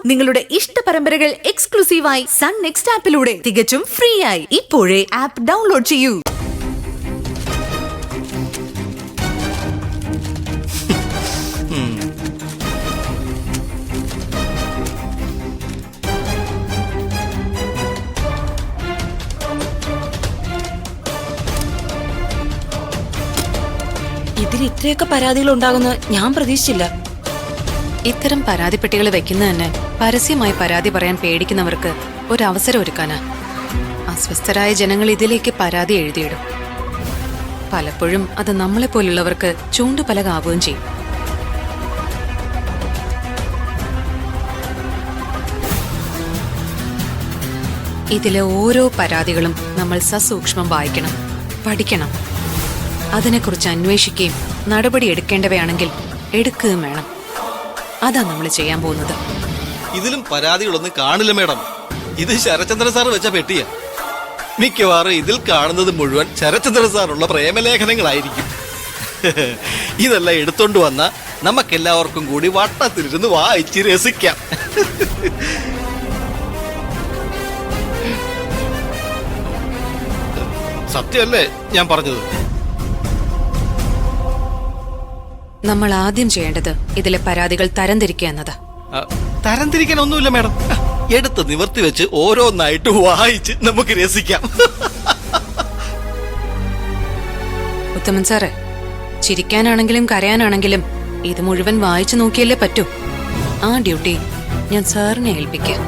നിങ്ങളുടെ ഇഷ്ട പരമ്പരകൾ എക്സ്ക്ലൂസീവായി സൺ നെക്സ്റ്റ് ആപ്പിലൂടെ തികച്ചും ഫ്രീ ആയി ഇപ്പോഴേ ആപ്പ് ഡൗൺലോഡ് ചെയ്യൂ. ഇതിന് ഇത്രയൊക്കെ പരാതികൾ ഉണ്ടാകുന്ന ഞാൻ പ്രതീക്ഷിച്ചില്ല. ഇത്തരം പരാതിപ്പെട്ടികൾ വെക്കുന്ന തന്നെ പരസ്യമായി പരാതി പറയാൻ പേടിക്കുന്നവർക്ക് ഒരവസരം ഒരുക്കാനാ. അസ്വസ്ഥരായ ജനങ്ങൾ ഇതിലേക്ക് പരാതി എഴുതിയിടും. പലപ്പോഴും അത് നമ്മളെപ്പോലുള്ളവർക്ക് ചൂണ്ടുപലകാവുകയും ചെയ്യും. ഇതിലെ ഓരോ പരാതികളും നമ്മൾ സസൂക്ഷ്മം വായിക്കണം, പഠിക്കണം. അതിനെക്കുറിച്ച് അന്വേഷിക്കുകയും നടപടി എടുക്കേണ്ടവയാണെങ്കിൽ എടുക്കുകയും വേണം. അതാ നമ്മൾ ചെയ്യാൻ പോകുന്നത്. ഇതിലും പരാതികളൊന്നും കാണില്ല മേഡം. ഇത് ശരചന്ദ്രൻ സാർ വെച്ച പെട്ടിയാ. മിക്കവാറും ഇതിൽ കാണുന്നത് മുഴുവൻ ശരചന്ദ്രൻ സാറുള്ള പ്രേമലേഖനങ്ങളായിരിക്കും. ഇതെല്ലാം എടുത്തോണ്ട് വന്ന നമുക്കെല്ലാവർക്കും കൂടി വട്ടത്തിലിരുന്ന് വായിച്ച് രസിക്കാം. സത്യമല്ലേ ഞാൻ പറഞ്ഞത്? നമ്മൾ ആദ്യം ചെയ്യേണ്ടത് ഇതിലെ പരാതികൾ തരംതിരിക്കുക എന്നതാ. തരംതിരിക്കാൻ ഒന്നുമില്ല മേഡം. എടുത്ത് നിവർത്തി വെച്ച് ഓരോന്നായിട്ട് വായിച്ച് നമുക്ക് രസിക്കാം. ഉത്തമൻ സാറേ, ചിരിക്കാനാണെങ്കിലും കരയാനാണെങ്കിലും ഇത് മുഴുവൻ വായിച്ചു നോക്കിയല്ലേ പറ്റൂ. ആ ഡ്യൂട്ടി ഞാൻ സാറിനെ ഏൽപ്പിക്കാം.